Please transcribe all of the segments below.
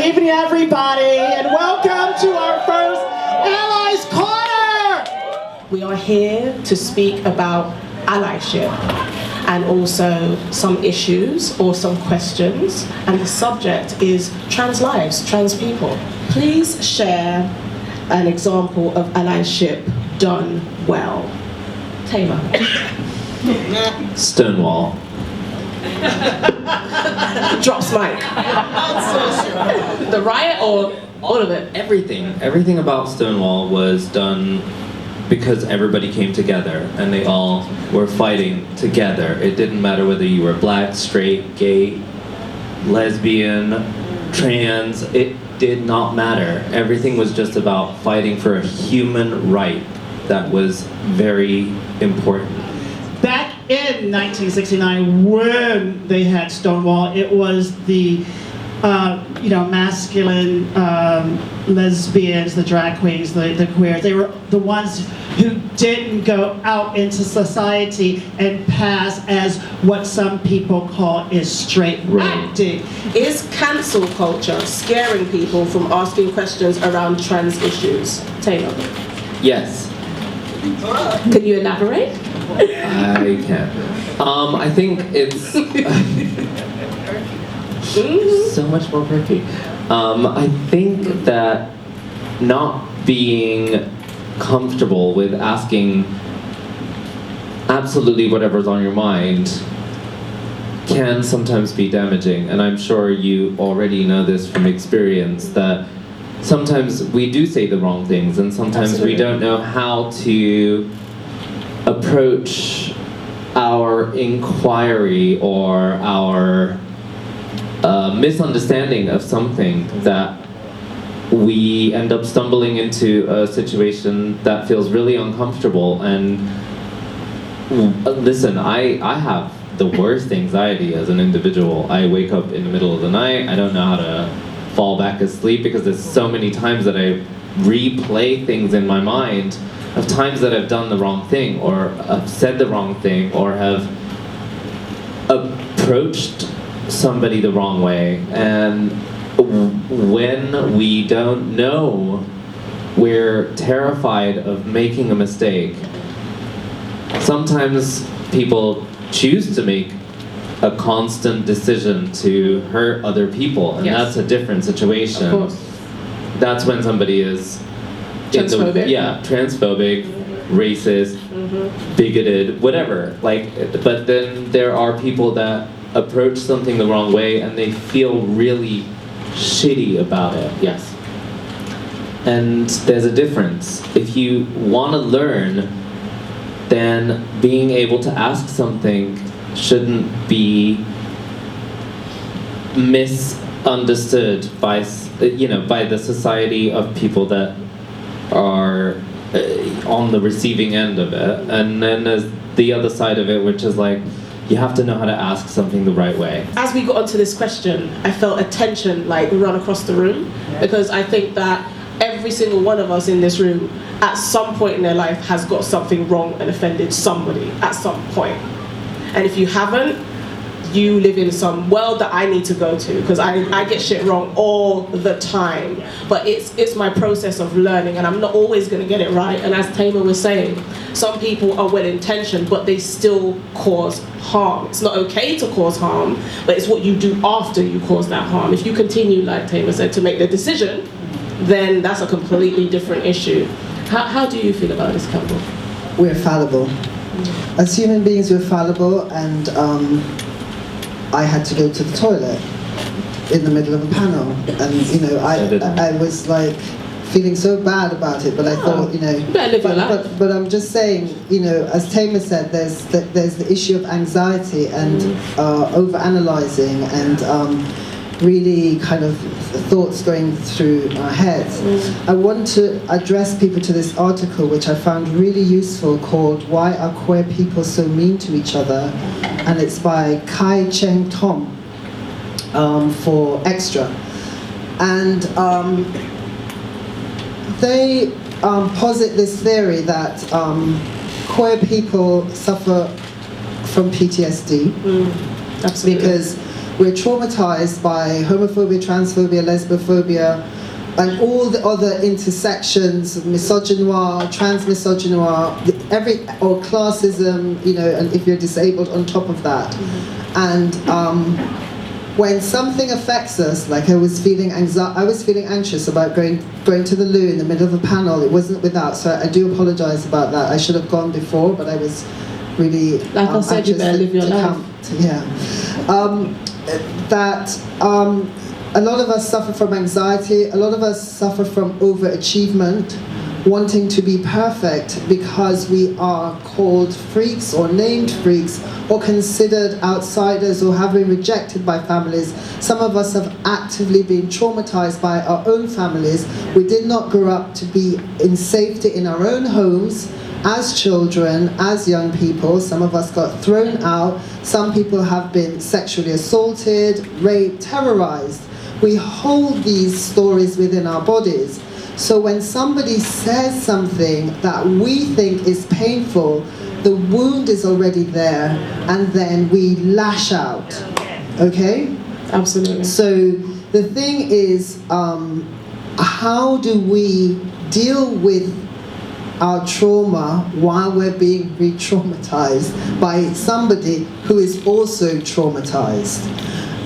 evening, everybody, and welcome to our first Allies Corner! We are here to speak about allyship and also some issues or some questions, and the subject is trans lives, trans people. Please share an example of allyship done well. Taylor. Stonewall. Drops mic. The riot or all of it? Everything about Stonewall was done because everybody came together and they all were fighting together. It didn't matter whether you were black, straight, gay, lesbian, trans, it did not matter. Everything was just about fighting for a human right that was very important. Back in 1969, when they had Stonewall, it was the masculine lesbians, the drag queens, the queers. They were the ones who didn't go out into society and pass as what some people call is straight acting. Is cancel culture scaring people from asking questions around trans issues? Taylor. Yes. Can you elaborate? I can. I think it's so much more perky. I think that not being comfortable with asking absolutely whatever's on your mind can sometimes be damaging, and I'm sure you already know this from experience, that sometimes we do say the wrong things, and sometimes Absolutely. we don't know how to approach our inquiry or our misunderstanding of something, that we end up stumbling into a situation that feels really uncomfortable. And listen, I have the worst anxiety as an individual. I wake up in the middle of the night, I don't know how to fall back asleep because there's so many times that I replay things in my mind of times that I've done the wrong thing, or have said the wrong thing, or have approached somebody the wrong way. And when we don't know, we're terrified of making a mistake. Sometimes people choose to make a constant decision to hurt other people, and Yes. that's a different situation. Of course. That's when somebody is Transphobic. transphobic, racist, bigoted, whatever. But then there are people that approach something the wrong way and they feel really shitty about it. Yes. And there's a difference. If you want to learn, then being able to ask something shouldn't be misunderstood by the society of people that are on the receiving end of it. And then there's the other side of it, which is like, you have to know how to ask something the right way. As we got onto this question, I felt a tension run across the room, because I think that every single one of us in this room at some point in their life has got something wrong and offended somebody at some point. And if you haven't, you live in some world that I need to go to, because I get shit wrong all the time. But it's my process of learning, and I'm not always going to get it right. And as Tamer was saying, some people are well-intentioned, but they still cause harm. It's not okay to cause harm, but it's what you do after you cause that harm. If you continue, like Tamer said, to make the decision, then that's a completely different issue. How do you feel about this, Campbell? We're fallible. As human beings, we're fallible, and I had to go to the toilet in the middle of a panel, and I was like feeling so bad about it, but I thought, better live your life. but I'm just saying, as Tamer said, there's the issue of anxiety and over-analysing and really kind of thoughts going through our heads. I want to address people to this article, which I found really useful, called "Why Are Queer People So Mean to Each Other?" and it's by Kai Cheng Tom for Extra. And they posit this theory that queer people suffer from PTSD Absolutely. because We're traumatized by homophobia, transphobia, lesbophobia, and all the other intersections, misogynoir, transmisogynoir, or classism, you know, and if you're disabled on top of that. And when something affects us, like I was feeling anxious about going to the loo in the middle of a panel. It wasn't without, so I do apologise about that. I should have gone before, but I was really Like I said, you better live your life. A lot of us suffer from anxiety. A lot of us suffer from overachievement, wanting to be perfect because we are called freaks or named freaks or considered outsiders or have been rejected by families. Some of us have actively been traumatized by our own families. We did not grow up to be in safety in our own homes as children, as young people. Some of us got thrown out. Some people have been sexually assaulted, raped, terrorized. We hold these stories within our bodies. So when somebody says something that we think is painful, the wound is already there, and then we lash out. Okay? Absolutely. So the thing is, how do we deal with our trauma while we're being re-traumatized by somebody who is also traumatized?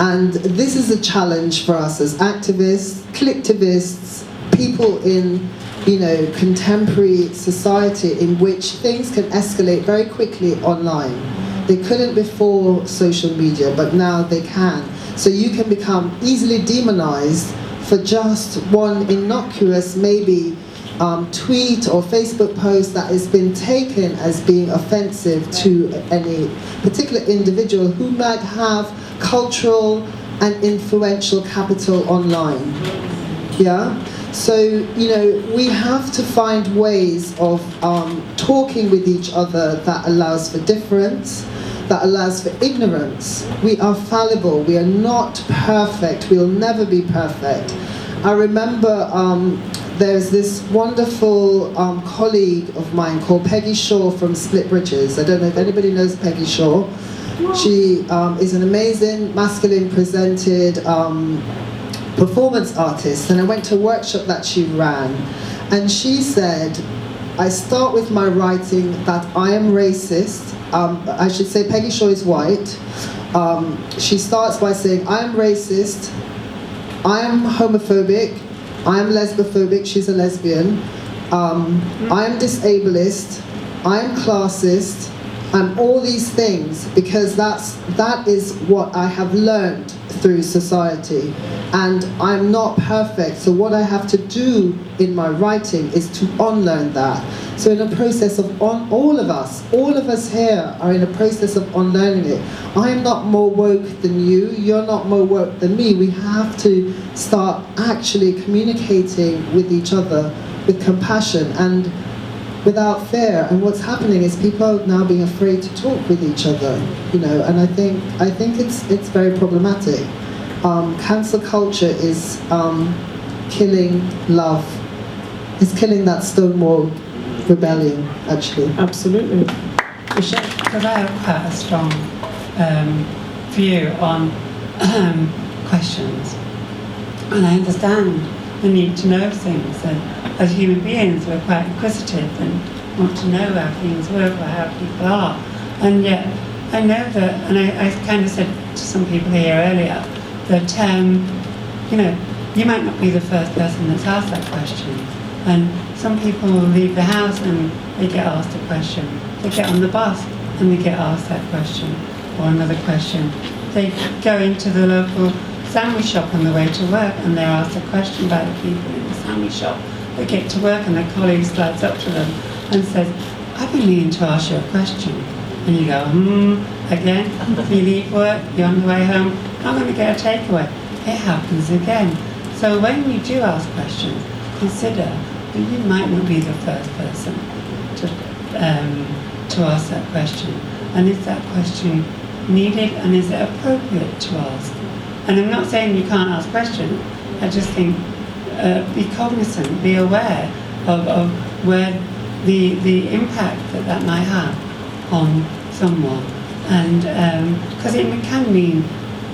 And this is a challenge for us as activists, collectivists, people in, you know, contemporary society in which things can escalate very quickly online. They couldn't before social media, but now they can. So you can become easily demonized for just one innocuous, maybe tweet or Facebook post that has been taken as being offensive to any particular individual who might have cultural and influential capital online. Yeah? So, you know, we have to find ways of talking with each other that allows for difference, that allows for ignorance. We are fallible. We are not perfect. We'll never be perfect. I remember there's this wonderful colleague of mine called Peggy Shaw from Split Bridges. I don't know if anybody knows Peggy Shaw. She is an amazing, masculine presented performance artist, and I went to a workshop that she ran, and she said, I start with my writing that I am racist. I should say Peggy Shaw is white. She starts by saying, I am racist, I am homophobic, I am lesbophobic, she's a lesbian, I am disableist, I am classist, I'm all these things, because that is what I have learned through society, and I'm not perfect, so what I have to do in my writing is to unlearn that. So in a process of all of us here are in a process of unlearning it. I am not more woke than you, you're not more woke than me. We have to start actually communicating with each other with compassion and without fear. And what's happening is people are now being afraid to talk with each other, you know, and I think it's very problematic. Cancel culture is killing love. It's killing that Stonewall rebellion, actually. Absolutely. Michelle? Because I have quite a strong view on questions, and I understand the need to know things, and as human beings we're quite inquisitive and want to know how things work or how people are, and yet I know that, and I kind of said to some people here earlier that you know, you might not be the first person that's asked that question, and some people will leave the house and they get asked a question, they get on the bus and they get asked that question or another question, they go into the local sandwich shop on the way to work and they're asked a question by the people in the sandwich shop. They get to work and their colleague slides up to them and says, I've been meaning to ask you a question. And you go, again? You leave work, you're on the way home, I'm going to get a takeaway. It happens again. So when you do ask questions, consider that you might not be the first person to ask that question. And is that question needed and is it appropriate to ask? And I'm not saying you can't ask questions, I just think be cognizant, be aware of where the impact that might have on someone. And because it can mean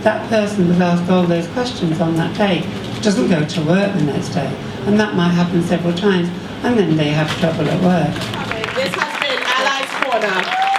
that person was asked all those questions on that day, doesn't go to work the next day. And that might happen several times, and then they have trouble at work. This has been Allies Corner.